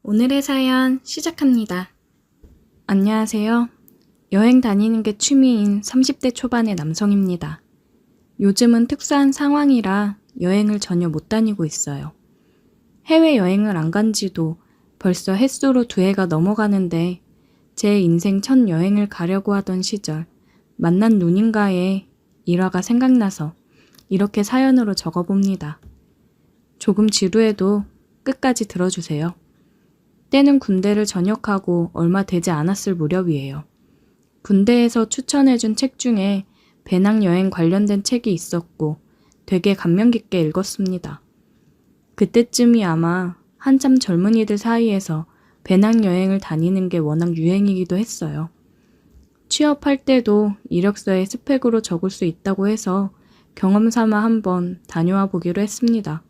오늘의 사연 시작합니다. 안녕하세요. 여행 다니는 게 취미인 30대 초반의 남성입니다. 요즘은 특수한 상황이라 여행을 전혀 못 다니고 있어요. 해외여행을 안 간 지도 벌써 햇수로 2해가 넘어가는데 제 인생 첫 여행을 가려고 하던 시절 만난 누님과의 일화가 생각나서 이렇게 사연으로 적어봅니다. 조금 지루해도 끝까지 들어주세요. 때는 군대를 전역하고 얼마 되지 않았을 무렵이에요. 군대에서 추천해준 책 중에 배낭여행 관련된 책이 있었고 되게 감명 깊게 읽었습니다. 그때쯤이 아마 한참 젊은이들 사이에서 배낭여행을 다니는 게 워낙 유행이기도 했어요. 취업할 때도 이력서에 스펙으로 적을 수 있다고 해서 경험 삼아 한번 다녀와 보기로 했습니다.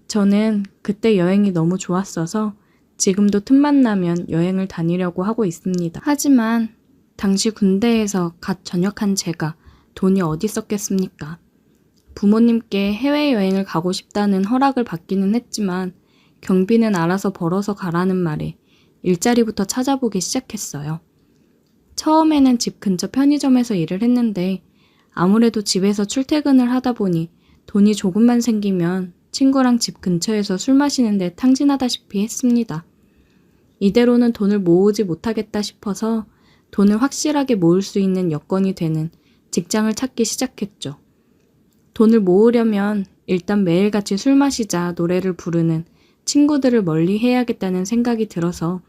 저는 그때 여행이 너무 좋았어서 지금도 틈만 나면 여행을 다니려고 하고 있습니다. 하지만 당시 군대에서 갓 전역한 제가 돈이 어디 있었겠습니까? 부모님께 해외여행을 가고 싶다는 허락을 받기는 했지만 경비는 알아서 벌어서 가라는 말에 일자리부터 찾아보기 시작했어요. 처음에는 집 근처 편의점에서 일을 했는데 아무래도 집에서 출퇴근을 하다 보니 돈이 조금만 생기면 친구랑 집 근처에서 술 마시는데 탕진하다시피 했습니다. 이대로는 돈을 모으지 못하겠다 싶어서 돈을 확실하게 모을 수 있는 여건이 되는 직장을 찾기 시작했죠. 돈을 모으려면 일단 매일같이 술 마시자 노래를 부르는 친구들을 멀리 해야겠다는 생각이 들어서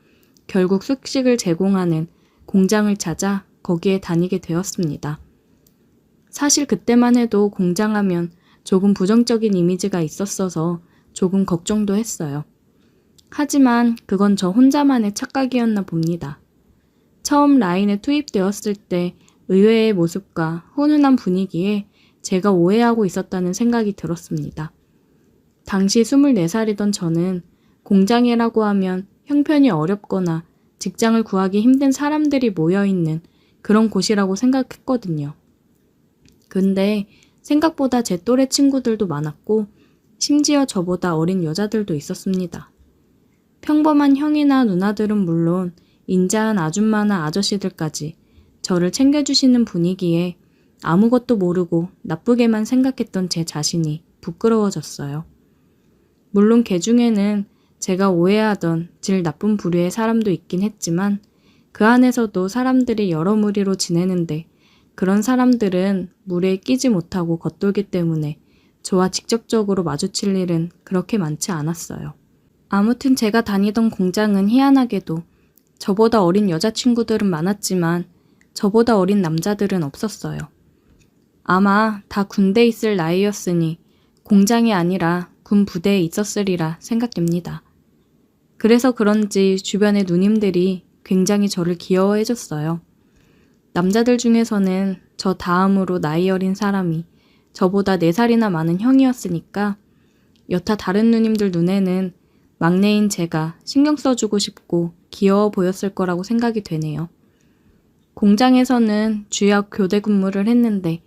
결국 숙식을 제공하는 공장을 찾아 거기에 다니게 되었습니다. 사실 그때만 해도 공장하면 조금 부정적인 이미지가 있었어서 조금 걱정도 했어요. 하지만 그건 저 혼자만의 착각이었나 봅니다. 처음 라인에 투입되었을 때 의외의 모습과 훈훈한 분위기에 제가 오해하고 있었다는 생각이 들었습니다. 당시 24살이던 저는 공장이라고 하면 형편이 어렵거나 직장을 구하기 힘든 사람들이 모여있는 그런 곳이라고 생각했거든요. 근데 생각보다 제 또래 친구들도 많았고 심지어 저보다 어린 여자들도 있었습니다. 평범한 형이나 누나들은 물론 인자한 아줌마나 아저씨들까지 저를 챙겨주시는 분위기에 아무것도 모르고 나쁘게만 생각했던 제 자신이 부끄러워졌어요. 물론 개 중에는 제가 오해하던 질 나쁜 부류의 사람도 있긴 했지만 그 안에서도 사람들이 여러 무리로 지내는데 그런 사람들은 무리에 끼지 못하고 겉돌기 때문에 저와 직접적으로 마주칠 일은 그렇게 많지 않았어요. 아무튼 제가 다니던 공장은 희한하게도 저보다 어린 여자친구들은 많았지만 저보다 어린 남자들은 없었어요. 아마 다 군대에 있을 나이였으니 공장이 아니라 군 부대에 있었으리라 생각됩니다. 그래서 그런지 주변의 누님들이 굉장히 저를 귀여워해줬어요. 남자들 중에서는 저 다음으로 나이 어린 사람이 저보다 4살이나 많은 형이었으니까 여타 다른 누님들 눈에는 막내인 제가 신경 써주고 싶고 귀여워 보였을 거라고 생각이 되네요. 공장에서는 주역 교대 근무를 했는데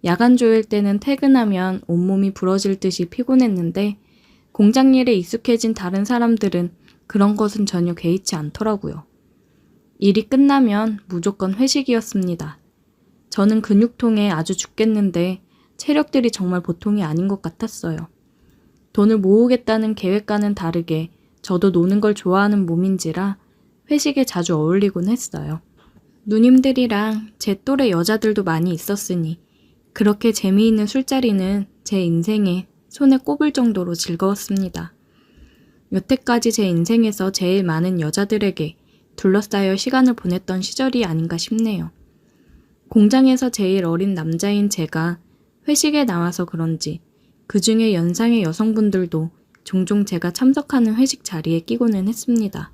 야간 조일 때는 퇴근하면 온몸이 부러질 듯이 피곤했는데 공장 일에 익숙해진 다른 사람들은 그런 것은 전혀 개의치 않더라고요. 일이 끝나면 무조건 회식이었습니다. 저는 근육통에 아주 죽겠는데 체력들이 정말 보통이 아닌 것 같았어요. 돈을 모으겠다는 계획과는 다르게 저도 노는 걸 좋아하는 몸인지라 회식에 자주 어울리곤 했어요. 누님들이랑 제 또래 여자들도 많이 있었으니 그렇게 재미있는 술자리는 제 인생에 손에 꼽을 정도로 즐거웠습니다. 여태까지 제 인생에서 제일 많은 여자들에게 둘러싸여 시간을 보냈던 시절이 아닌가 싶네요. 공장에서 제일 어린 남자인 제가 회식에 나와서 그런지 그 중에 연상의 여성분들도 종종 제가 참석하는 회식 자리에 끼고는 했습니다.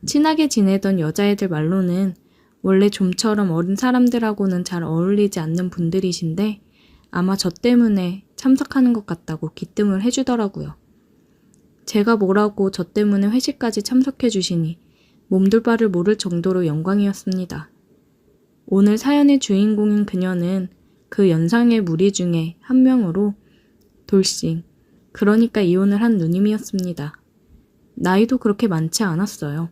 친하게 지내던 여자애들 말로는 원래 좀처럼 어린 사람들하고는 잘 어울리지 않는 분들이신데 아마 저 때문에 참석하는 것 같다고 기뜸을 해주더라고요. 제가 뭐라고 저 때문에 회식까지 참석해 주시니 몸둘 바를 모를 정도로 영광이었습니다. 오늘 사연의 주인공인 그녀는 그 연상의 무리 중에 한 명으로 돌싱, 그러니까 이혼을 한 누님이었습니다. 나이도 그렇게 많지 않았어요.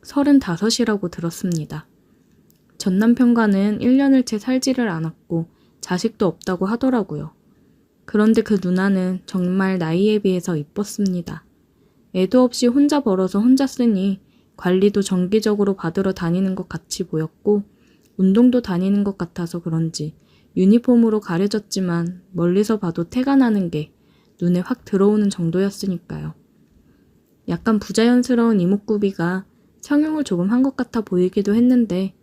35이라고 들었습니다. 전 남편과는 1년을 채 살지를 않았고 자식도 없다고 하더라고요. 그런데 그 누나는 정말 나이에 비해서 이뻤습니다. 애도 없이 혼자 벌어서 혼자 쓰니 관리도 정기적으로 받으러 다니는 것 같이 보였고 운동도 다니는 것 같아서 그런지 유니폼으로 가려졌지만 멀리서 봐도 태가 나는 게 눈에 확 들어오는 정도였으니까요. 약간 부자연스러운 이목구비가 성형을 조금 한 것 같아 보이기도 했는데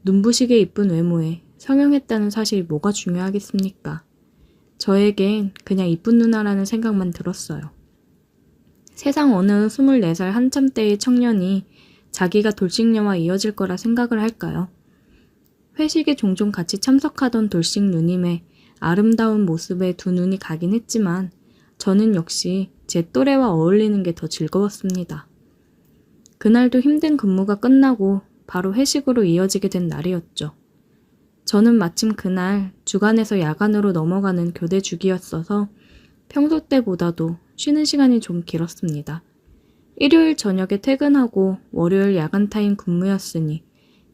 눈부시게 이쁜 외모에 성형했다는 사실이 뭐가 중요하겠습니까? 저에겐 그냥 이쁜 누나라는 생각만 들었어요. 세상 어느 24살 한참 때의 청년이 자기가 돌싱녀와 이어질 거라 생각을 할까요? 회식에 종종 같이 참석하던 돌싱 누님의 아름다운 모습에 두 눈이 가긴 했지만 저는 역시 제 또래와 어울리는 게 더 즐거웠습니다. 그날도 힘든 근무가 끝나고 바로 회식으로 이어지게 된 날이었죠. 저는 마침 그날 주간에서 야간으로 넘어가는 교대 주기였어서 평소 때보다도 쉬는 시간이 좀 길었습니다. 일요일 저녁에 퇴근하고 월요일 야간 타임 근무였으니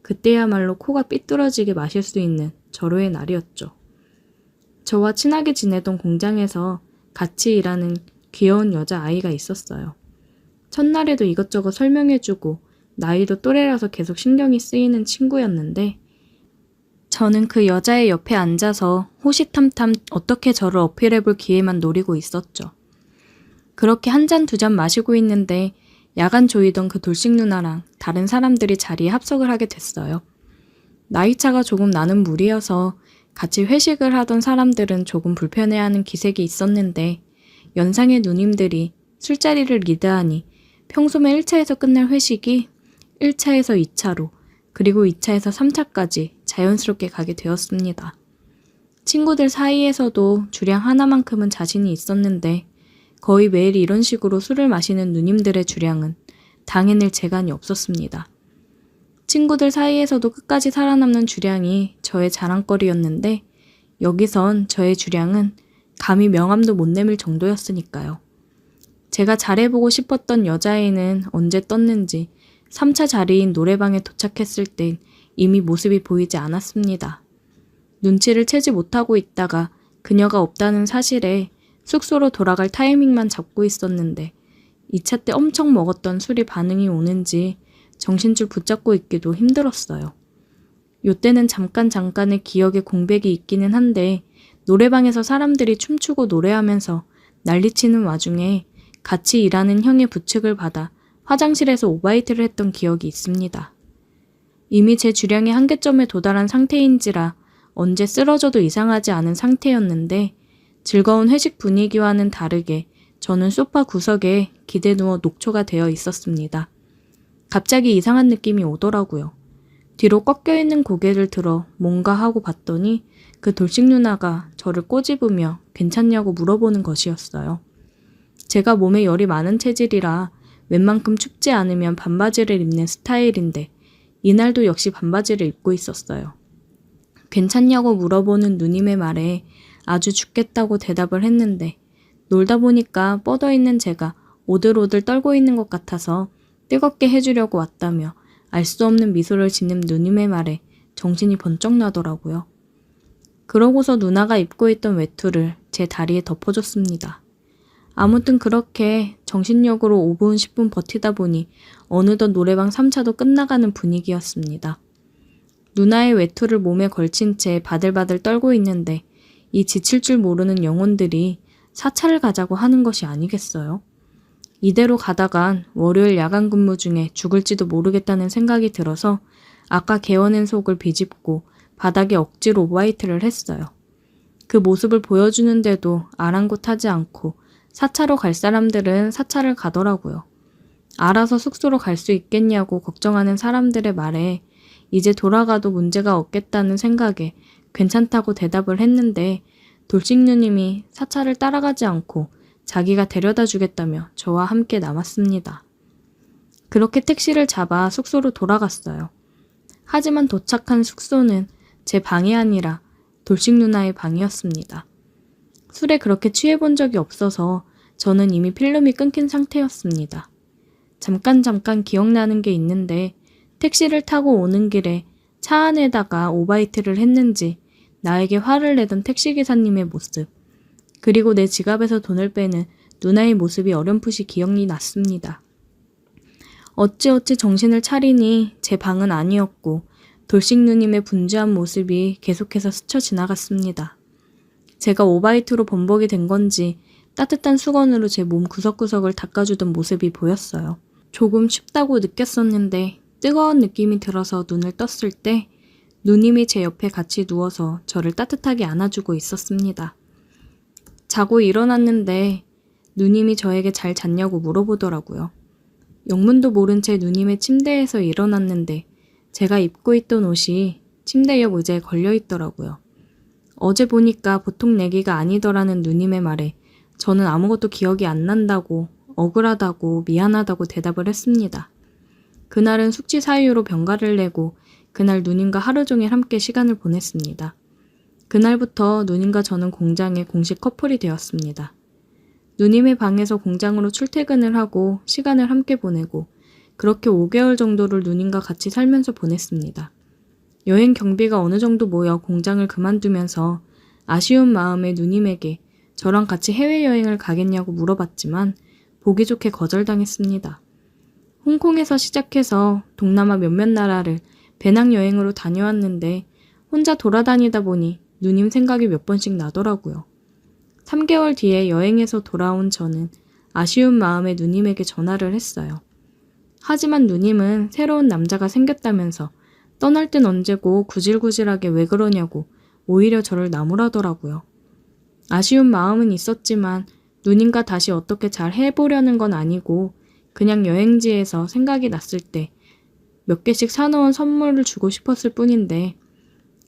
그때야말로 코가 삐뚤어지게 마실 수 있는 절호의 날이었죠. 저와 친하게 지내던 공장에서 같이 일하는 귀여운 여자아이가 있었어요. 첫날에도 이것저것 설명해주고 나이도 또래라서 계속 신경이 쓰이는 친구였는데 저는 그 여자의 옆에 앉아서 호시탐탐 어떻게 저를 어필해볼 기회만 노리고 있었죠. 그렇게 한 잔 두 잔 마시고 있는데 야간 조이던 그 돌싱 누나랑 다른 사람들이 자리에 합석을 하게 됐어요. 나이차가 조금 나는 무리여서 같이 회식을 하던 사람들은 조금 불편해하는 기색이 있었는데 연상의 누님들이 술자리를 리드하니 평소면 1차에서 끝날 회식이 1차에서 2차로 그리고 2차에서 3차까지 자연스럽게 가게 되었습니다. 친구들 사이에서도 주량 하나만큼은 자신이 있었는데 거의 매일 이런 식으로 술을 마시는 누님들의 주량은 당해낼 재간이 없었습니다. 친구들 사이에서도 끝까지 살아남는 주량이 저의 자랑거리였는데 여기선 저의 주량은 감히 명함도 못 내밀 정도였으니까요. 제가 잘해보고 싶었던 여자애는 언제 떴는지 3차 자리인 노래방에 도착했을 땐 이미 모습이 보이지 않았습니다. 눈치를 채지 못하고 있다가 그녀가 없다는 사실에 숙소로 돌아갈 타이밍만 잡고 있었는데 2차 때 엄청 먹었던 술이 반응이 오는지 정신줄 붙잡고 있기도 힘들었어요. 요때는 잠깐의 기억에 공백이 있기는 한데 노래방에서 사람들이 춤추고 노래하면서 난리치는 와중에 같이 일하는 형의 부축을 받아 화장실에서 오바이트를 했던 기억이 있습니다. 이미 제 주량의 한계점에 도달한 상태인지라 언제 쓰러져도 이상하지 않은 상태였는데 즐거운 회식 분위기와는 다르게 저는 소파 구석에 기대 누워 녹초가 되어 있었습니다. 갑자기 이상한 느낌이 오더라고요. 뒤로 꺾여있는 고개를 들어 뭔가 하고 봤더니 그 돌싱 누나가 저를 꼬집으며 괜찮냐고 물어보는 것이었어요. 제가 몸에 열이 많은 체질이라 웬만큼 춥지 않으면 반바지를 입는 스타일인데 이날도 역시 반바지를 입고 있었어요. 괜찮냐고 물어보는 누님의 말에 아주 춥겠다고 대답을 했는데 놀다 보니까 뻗어있는 제가 오들오들 떨고 있는 것 같아서 뜨겁게 해주려고 왔다며 알 수 없는 미소를 짓는 누님의 말에 정신이 번쩍 나더라고요. 그러고서 누나가 입고 있던 외투를 제 다리에 덮어줬습니다. 아무튼 그렇게 정신력으로 5분 10분 버티다 보니 어느덧 노래방 3차도 끝나가는 분위기였습니다. 누나의 외투를 몸에 걸친 채 바들바들 떨고 있는데 이 지칠 줄 모르는 영혼들이 4차를 가자고 하는 것이 아니겠어요? 이대로 가다간 월요일 야간 근무 중에 죽을지도 모르겠다는 생각이 들어서 아까 개워낸 속을 비집고 바닥에 억지로 오바이트를 했어요. 그 모습을 보여주는데도 아랑곳하지 않고 4차로 갈 사람들은 4차를 가더라고요. 알아서 숙소로 갈 수 있겠냐고 걱정하는 사람들의 말에 이제 돌아가도 문제가 없겠다는 생각에 괜찮다고 대답을 했는데 돌싱 누님이 4차를 따라가지 않고 자기가 데려다 주겠다며 저와 함께 남았습니다. 그렇게 택시를 잡아 숙소로 돌아갔어요. 하지만 도착한 숙소는 제 방이 아니라 돌싱 누나의 방이었습니다. 술에 그렇게 취해본 적이 없어서 저는 이미 필름이 끊긴 상태였습니다. 잠깐 기억나는 게 있는데 택시를 타고 오는 길에 차 안에다가 오바이트를 했는지 나에게 화를 내던 택시기사님의 모습, 그리고 내 지갑에서 돈을 빼는 누나의 모습이 어렴풋이 기억이 났습니다. 어찌어찌 정신을 차리니 제 방은 아니었고 돌싱 누님의 분주한 모습이 계속해서 스쳐 지나갔습니다. 제가 오바이트로 번복이 된 건지 따뜻한 수건으로 제 몸 구석구석을 닦아주던 모습이 보였어요. 조금 춥다고 느꼈었는데 뜨거운 느낌이 들어서 눈을 떴을 때 누님이 제 옆에 같이 누워서 저를 따뜻하게 안아주고 있었습니다. 자고 일어났는데 누님이 저에게 잘 잤냐고 물어보더라고요. 영문도 모른 채 누님의 침대에서 일어났는데 제가 입고 있던 옷이 침대 옆 의자에 걸려 있더라고요. 어제 보니까 보통 내기가 아니더라는 누님의 말에 저는 아무것도 기억이 안 난다고, 억울하다고, 미안하다고 대답을 했습니다. 그날은 숙취 사유로 병가를 내고 그날 누님과 하루 종일 함께 시간을 보냈습니다. 그날부터 누님과 저는 공장의 공식 커플이 되었습니다. 누님의 방에서 공장으로 출퇴근을 하고 시간을 함께 보내고 그렇게 5개월 정도를 누님과 같이 살면서 보냈습니다. 여행 경비가 어느 정도 모여 공장을 그만두면서 아쉬운 마음에 누님에게 저랑 같이 해외여행을 가겠냐고 물어봤지만 보기 좋게 거절당했습니다. 홍콩에서 시작해서 동남아 몇몇 나라를 배낭여행으로 다녀왔는데 혼자 돌아다니다 보니 누님 생각이 몇 번씩 나더라고요. 3개월 뒤에 여행에서 돌아온 저는 아쉬운 마음에 누님에게 전화를 했어요. 하지만 누님은 새로운 남자가 생겼다면서 떠날 땐 언제고 구질구질하게 왜 그러냐고 오히려 저를 나무라더라고요. 아쉬운 마음은 있었지만 누님과 다시 어떻게 잘 해보려는 건 아니고 그냥 여행지에서 생각이 났을 때 몇 개씩 사놓은 선물을 주고 싶었을 뿐인데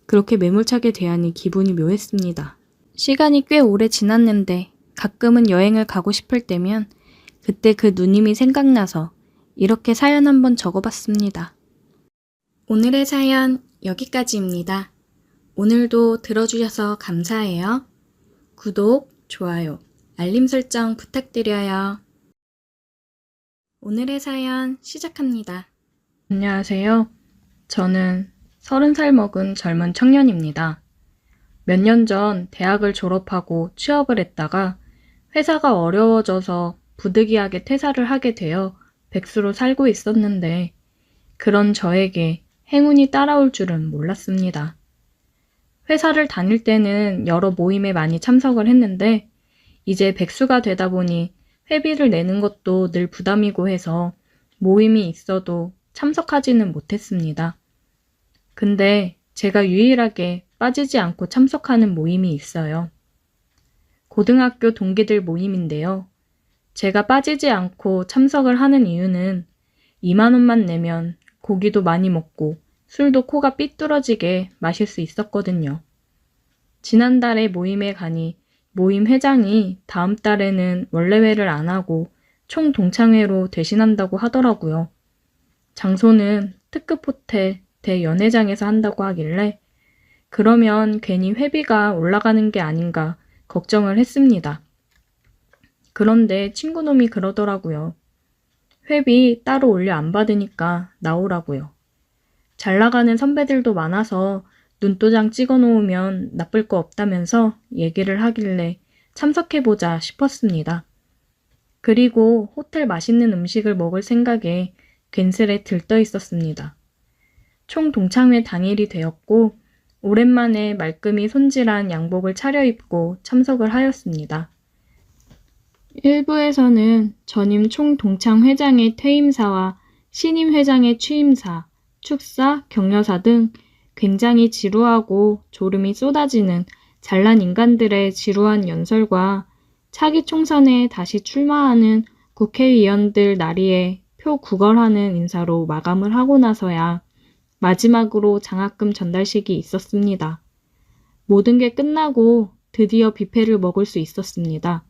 그렇게 매몰차게 대하니 기분이 묘했습니다. 시간이 꽤 오래 지났는데 가끔은 여행을 가고 싶을 때면 그때 그 누님이 생각나서 이렇게 사연 한번 적어봤습니다. 오늘의 사연 여기까지입니다. 오늘도 들어주셔서 감사해요. 구독, 좋아요, 알림 설정 부탁드려요. 오늘의 사연 시작합니다. 안녕하세요. 저는 30살 먹은 젊은 청년입니다. 몇 년 전 대학을 졸업하고 취업을 했다가 회사가 어려워져서 부득이하게 퇴사를 하게 되어 백수로 살고 있었는데 그런 저에게 행운이 따라올 줄은 몰랐습니다. 회사를 다닐 때는 여러 모임에 많이 참석을 했는데 이제 백수가 되다 보니 회비를 내는 것도 늘 부담이고 해서 모임이 있어도 참석하지는 못했습니다. 근데 제가 유일하게 빠지지 않고 참석하는 모임이 있어요. 고등학교 동기들 모임인데요. 제가 빠지지 않고 참석을 하는 이유는 2만 원만 내면 고기도 많이 먹고 술도 코가 삐뚤어지게 마실 수 있었거든요. 지난달에 모임에 가니 모임 회장이 다음 달에는 원래회를 안 하고 총 동창회로 대신한다고 하더라고요. 장소는 특급 호텔 대연회장에서 한다고 하길래 그러면 괜히 회비가 올라가는 게 아닌가 걱정을 했습니다. 그런데 친구놈이 그러더라고요. 회비 따로 올려 안 받으니까 나오라고요. 잘 나가는 선배들도 많아서 눈도장 찍어 놓으면 나쁠 거 없다면서 얘기를 하길래 참석해보자 싶었습니다. 그리고 호텔 맛있는 음식을 먹을 생각에 괜스레 들떠 있었습니다. 총 동창회 당일이 되었고 오랜만에 말끔히 손질한 양복을 차려입고 참석을 하였습니다. 1부에서는 전임 총 동창 회장의 퇴임사와 신임 회장의 취임사, 축사, 격려사 등 굉장히 지루하고 졸음이 쏟아지는 잘난 인간들의 지루한 연설과 차기 총선에 다시 출마하는 국회의원들 나리에 표 구걸하는 인사로 마감을 하고 나서야 마지막으로 장학금 전달식이 있었습니다. 모든 게 끝나고 드디어 뷔페를 먹을 수 있었습니다.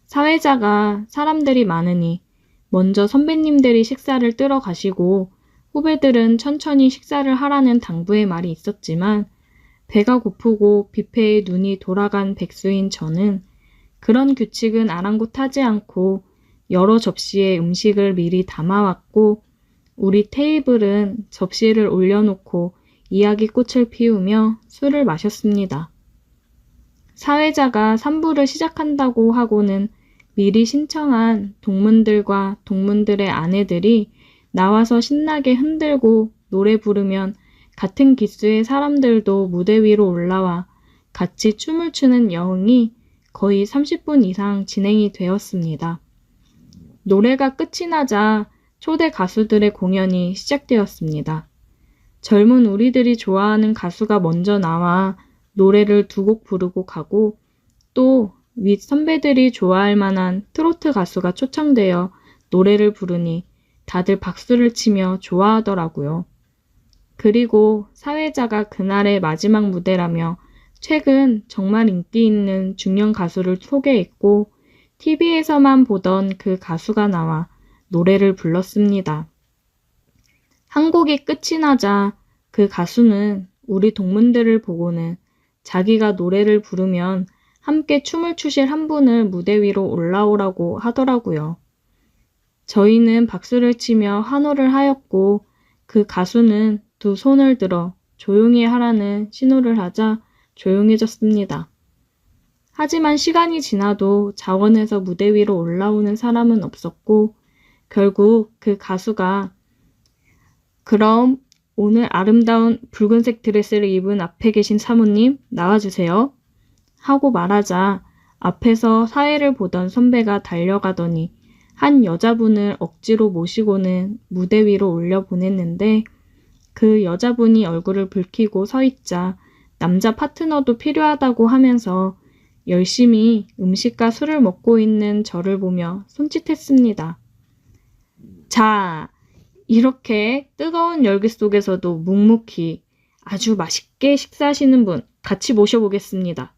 사회자가 사람들이 많으니 먼저 선배님들이 식사를 뜨러 가시고 후배들은 천천히 식사를 하라는 당부의 말이 있었지만 배가 고프고 뷔페에 눈이 돌아간 백수인 저는 그런 규칙은 아랑곳하지 않고 여러 접시에 음식을 미리 담아왔고 우리 테이블은 접시를 올려놓고 이야기꽃을 피우며 술을 마셨습니다. 사회자가 3부를 시작한다고 하고는 미리 신청한 동문들과 동문들의 아내들이 나와서 신나게 흔들고 노래 부르면 같은 기수의 사람들도 무대 위로 올라와 같이 춤을 추는 여흥이 거의 30분 이상 진행이 되었습니다. 노래가 끝이 나자 초대 가수들의 공연이 시작되었습니다. 젊은 우리들이 좋아하는 가수가 먼저 나와 노래를 2곡 부르고 가고 또 윗 선배들이 좋아할 만한 트로트 가수가 초청되어 노래를 부르니 다들 박수를 치며 좋아하더라고요. 그리고 사회자가 그날의 마지막 무대라며 최근 정말 인기 있는 중년 가수를 소개했고 TV에서만 보던 그 가수가 나와 노래를 불렀습니다. 한 곡이 끝이 나자 그 가수는 우리 동문들을 보고는 자기가 노래를 부르면 함께 춤을 추실 한 분을 무대 위로 올라오라고 하더라고요. 저희는 박수를 치며 환호를 하였고 그 가수는 2 손을 들어 조용히 하라는 신호를 하자 조용해졌습니다. 하지만 시간이 지나도 자원에서 무대 위로 올라오는 사람은 없었고 결국 그 가수가 그럼 오늘 아름다운 붉은색 드레스를 입은 앞에 계신 사모님 나와주세요 하고 말하자 앞에서 사회를 보던 선배가 달려가더니 한 여자분을 억지로 모시고는 무대 위로 올려보냈는데 그 여자분이 얼굴을 붉히고 서 있자 남자 파트너도 필요하다고 하면서 열심히 음식과 술을 먹고 있는 저를 보며 손짓했습니다. 자, 이렇게 뜨거운 열기 속에서도 묵묵히 아주 맛있게 식사하시는 분 같이 모셔보겠습니다.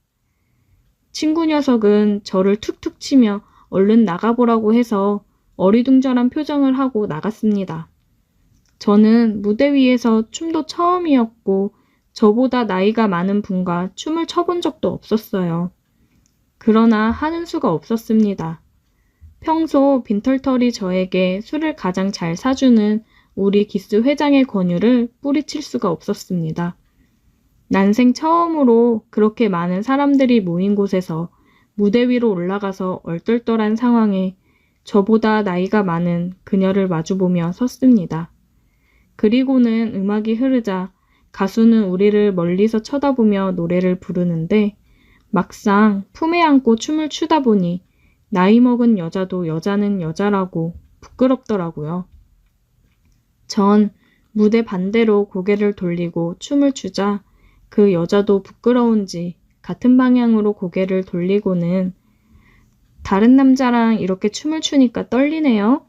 친구 녀석은 저를 툭툭 치며 얼른 나가보라고 해서 어리둥절한 표정을 하고 나갔습니다. 저는 무대 위에서 춤도 처음이었고 저보다 나이가 많은 분과 춤을 춰본 적도 없었어요. 그러나 하는 수가 없었습니다. 평소 빈털터리 저에게 술을 가장 잘 사주는 우리 기수 회장의 권유를 뿌리칠 수가 없었습니다. 난생 처음으로 그렇게 많은 사람들이 모인 곳에서 무대 위로 올라가서 얼떨떨한 상황에 저보다 나이가 많은 그녀를 마주보며 섰습니다. 그리고는 음악이 흐르자 가수는 우리를 멀리서 쳐다보며 노래를 부르는데 막상 품에 안고 춤을 추다 보니 나이 먹은 여자도 여자는 여자라고 부끄럽더라고요. 전 무대 반대로 고개를 돌리고 춤을 추자 그 여자도 부끄러운지 같은 방향으로 고개를 돌리고는 다른 남자랑 이렇게 춤을 추니까 떨리네요.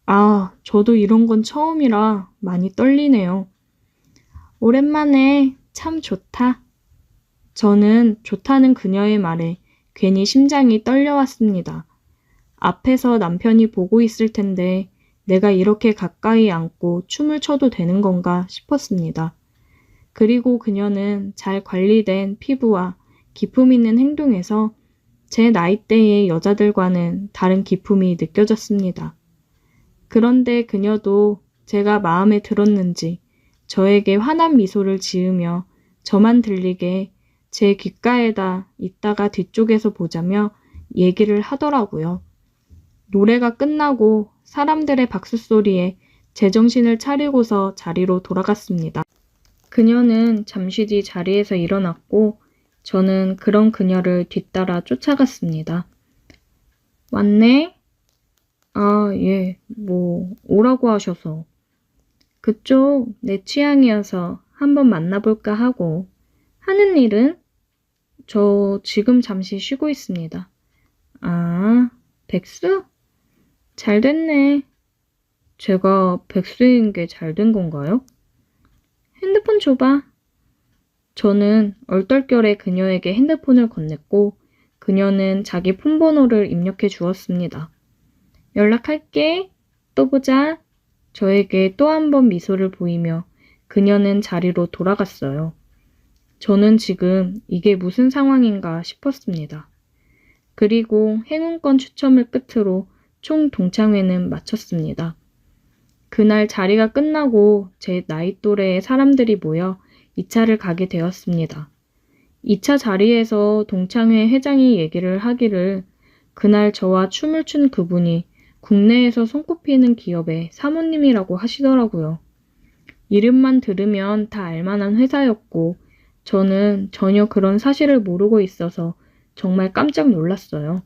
아, 저도 이런 건 처음이라 많이 떨리네요. 오랜만에 참 좋다. 저는 좋다는 그녀의 말에 괜히 심장이 떨려왔습니다. 앞에서 남편이 보고 있을 텐데 내가 이렇게 가까이 앉고 춤을 춰도 되는 건가 싶었습니다. 그리고 그녀는 잘 관리된 피부와 기품 있는 행동에서 제 나이대의 여자들과는 다른 기품이 느껴졌습니다. 그런데 그녀도 제가 마음에 들었는지 저에게 환한 미소를 지으며 저만 들리게 제 귓가에다 이따가 뒤쪽에서 보자며 얘기를 하더라고요. 노래가 끝나고 사람들의 박수 소리에 제정신을 차리고서 자리로 돌아갔습니다. 그녀는 잠시 뒤 자리에서 일어났고 저는 그런 그녀를 뒤따라 쫓아갔습니다. 왔네? 아, 예, 오라고 하셔서. 그쪽 내 취향이어서 한번 만나볼까 하고. 하는 일은? 저 지금 잠시 쉬고 있습니다. 아, 백수? 잘 됐네. 제가 백수인 게 잘 된 건가요? 핸드폰 줘봐. 저는 얼떨결에 그녀에게 핸드폰을 건넸고 그녀는 자기 폰번호를 입력해 주었습니다. 연락할게. 또 보자. 저에게 또 한 번 미소를 보이며 그녀는 자리로 돌아갔어요. 저는 지금 이게 무슨 상황인가 싶었습니다. 그리고 행운권 추첨을 끝으로 총 동창회는 마쳤습니다. 그날 자리가 끝나고 제 나이 또래의 사람들이 모여 2차를 가게 되었습니다. 2차 자리에서 동창회 회장이 얘기를 하기를 그날 저와 춤을 춘 그분이 국내에서 손꼽히는 기업의 사모님이라고 하시더라고요. 이름만 들으면 다 알만한 회사였고 저는 전혀 그런 사실을 모르고 있어서 정말 깜짝 놀랐어요.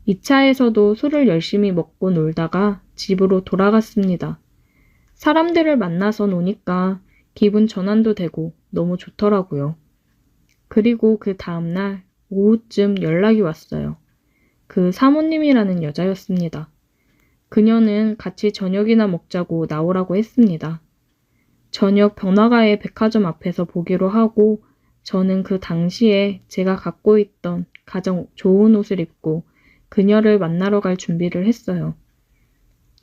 2차에서도 술을 열심히 먹고 놀다가 집으로 돌아갔습니다. 사람들을 만나서 노니까 기분 전환도 되고 너무 좋더라고요. 그리고 그 다음날 오후쯤 연락이 왔어요. 그 사모님이라는 여자였습니다. 그녀는 같이 저녁이나 먹자고 나오라고 했습니다. 저녁 번화가의 백화점 앞에서 보기로 하고 저는 그 당시에 제가 갖고 있던 가장 좋은 옷을 입고 그녀를 만나러 갈 준비를 했어요.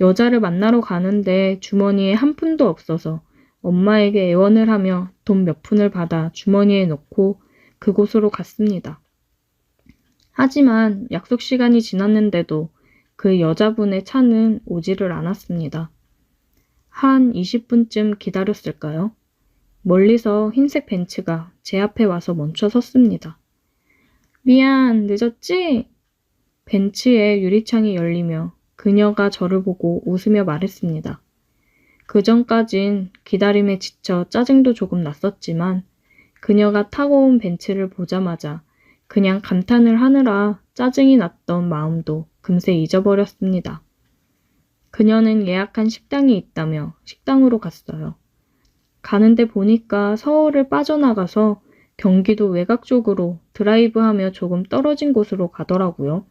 여자를 만나러 가는데 주머니에 한 푼도 없어서 엄마에게 애원을 하며 돈 몇 푼을 받아 주머니에 넣고 그곳으로 갔습니다. 하지만 약속 시간이 지났는데도 그 여자분의 차는 오지를 않았습니다. 한 20분쯤 기다렸을까요? 멀리서 흰색 벤츠가 제 앞에 와서 멈춰 섰습니다. 미안, 늦었지? 벤츠의 유리창이 열리며 그녀가 저를 보고 웃으며 말했습니다. 그전까진 기다림에 지쳐 짜증도 조금 났었지만 그녀가 타고 온 벤츠를 보자마자 그냥 감탄을 하느라 짜증이 났던 마음도 금세 잊어버렸습니다. 그녀는 예약한 식당이 있다며 식당으로 갔어요. 가는데 보니까 서울을 빠져나가서 경기도 외곽 쪽으로 드라이브하며 조금 떨어진 곳으로 가더라고요.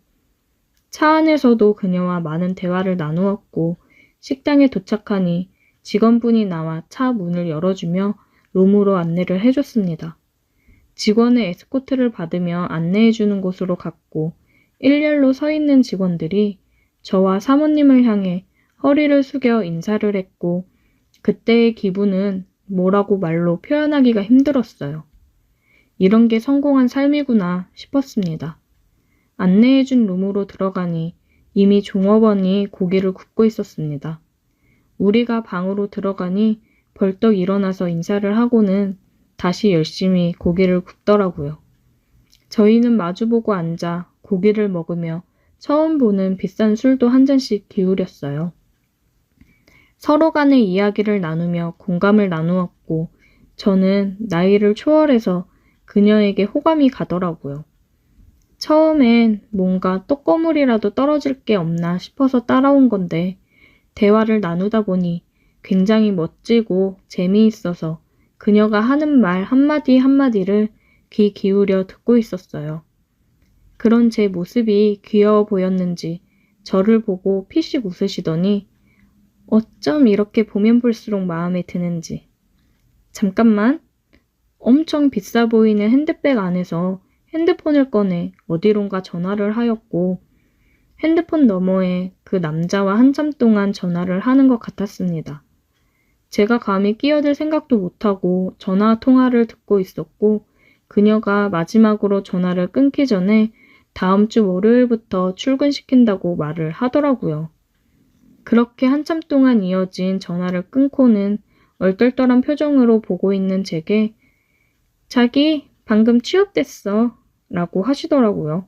차 안에서도 그녀와 많은 대화를 나누었고 식당에 도착하니 직원분이 나와 차 문을 열어주며 룸으로 안내를 해줬습니다. 직원의 에스코트를 받으며 안내해주는 곳으로 갔고 일렬로 서 있는 직원들이 저와 사모님을 향해 허리를 숙여 인사를 했고 그때의 기분은 뭐라고 말로 표현하기가 힘들었어요. 이런 게 성공한 삶이구나 싶었습니다. 안내해준 룸으로 들어가니 이미 종업원이 고기를 굽고 있었습니다. 우리가 방으로 들어가니 벌떡 일어나서 인사를 하고는 다시 열심히 고기를 굽더라고요. 저희는 마주보고 앉아 고기를 먹으며 처음 보는 비싼 술도 한 잔씩 기울였어요. 서로 간의 이야기를 나누며 공감을 나누었고 저는 나이를 초월해서 그녀에게 호감이 가더라고요. 처음엔 뭔가 떡거물이라도 떨어질 게 없나 싶어서 따라온 건데 대화를 나누다 보니 굉장히 멋지고 재미있어서 그녀가 하는 말 한마디 한마디를 귀 기울여 듣고 있었어요. 그런 제 모습이 귀여워 보였는지 저를 보고 피식 웃으시더니 어쩜 이렇게 보면 볼수록 마음에 드는지. 잠깐만. 엄청 비싸 보이는 핸드백 안에서 핸드폰을 꺼내 어디론가 전화를 하였고 핸드폰 너머에 그 남자와 한참 동안 전화를 하는 것 같았습니다. 제가 감히 끼어들 생각도 못하고 전화 통화를 듣고 있었고 그녀가 마지막으로 전화를 끊기 전에 다음 주 월요일부터 출근시킨다고 말을 하더라고요. 그렇게 한참 동안 이어진 전화를 끊고는 얼떨떨한 표정으로 보고 있는 제게 자기 방금 취업됐어 라고 하시더라고요.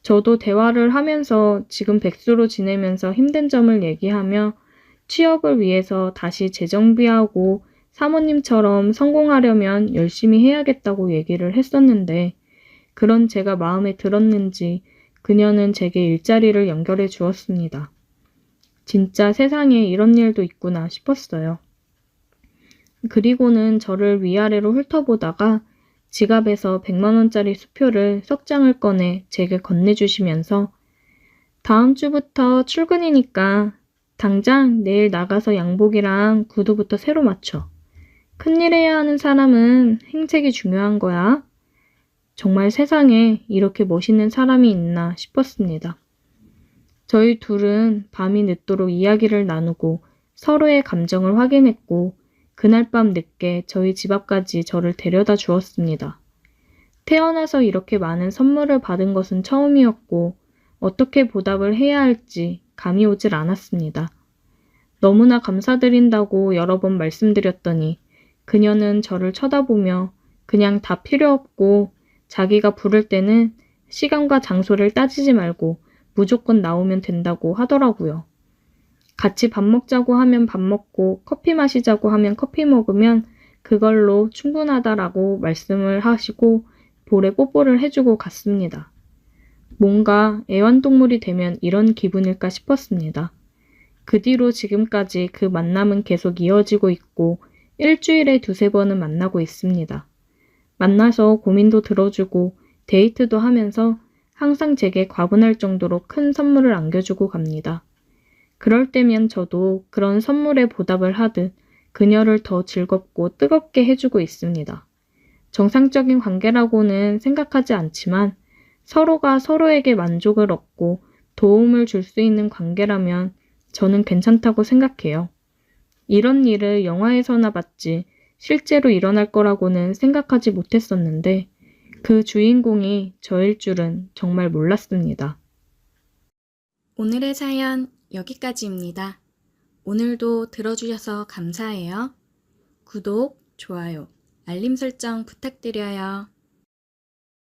저도 대화를 하면서 지금 백수로 지내면서 힘든 점을 얘기하며 취업을 위해서 다시 재정비하고 사모님처럼 성공하려면 열심히 해야겠다고 얘기를 했었는데 그런 제가 마음에 들었는지 그녀는 제게 일자리를 연결해 주었습니다. 진짜 세상에 이런 일도 있구나 싶었어요. 그리고는 저를 위아래로 훑어보다가 지갑에서 100만 원짜리 수표를 석 장을 꺼내 제게 건네주시면서 다음 주부터 출근이니까 당장 내일 나가서 양복이랑 구두부터 새로 맞춰. 큰일 해야 하는 사람은 행색이 중요한 거야. 정말 세상에 이렇게 멋있는 사람이 있나 싶었습니다. 저희 둘은 밤이 늦도록 이야기를 나누고 서로의 감정을 확인했고 그날 밤 늦게 저희 집 앞까지 저를 데려다 주었습니다. 태어나서 이렇게 많은 선물을 받은 것은 처음이었고 어떻게 보답을 해야 할지 감이 오질 않았습니다. 너무나 감사드린다고 여러 번 말씀드렸더니 그녀는 저를 쳐다보며 그냥 다 필요 없고 자기가 부를 때는 시간과 장소를 따지지 말고 무조건 나오면 된다고 하더라고요. 같이 밥 먹자고 하면 밥 먹고 커피 마시자고 하면 커피 먹으면 그걸로 충분하다라고 말씀을 하시고 볼에 뽀뽀를 해주고 갔습니다. 뭔가 애완동물이 되면 이런 기분일까 싶었습니다. 그 뒤로 지금까지 그 만남은 계속 이어지고 있고 일주일에 두세 번은 만나고 있습니다. 만나서 고민도 들어주고 데이트도 하면서 항상 제게 과분할 정도로 큰 선물을 안겨주고 갑니다. 그럴 때면 저도 그런 선물에 보답을 하듯 그녀를 더 즐겁고 뜨겁게 해주고 있습니다. 정상적인 관계라고는 생각하지 않지만 서로가 서로에게 만족을 얻고 도움을 줄 수 있는 관계라면 저는 괜찮다고 생각해요. 이런 일을 영화에서나 봤지 실제로 일어날 거라고는 생각하지 못했었는데 그 주인공이 저일 줄은 정말 몰랐습니다. 오늘의 사연 여기까지입니다. 오늘도 들어주셔서 감사해요. 구독, 좋아요, 알림 설정 부탁드려요.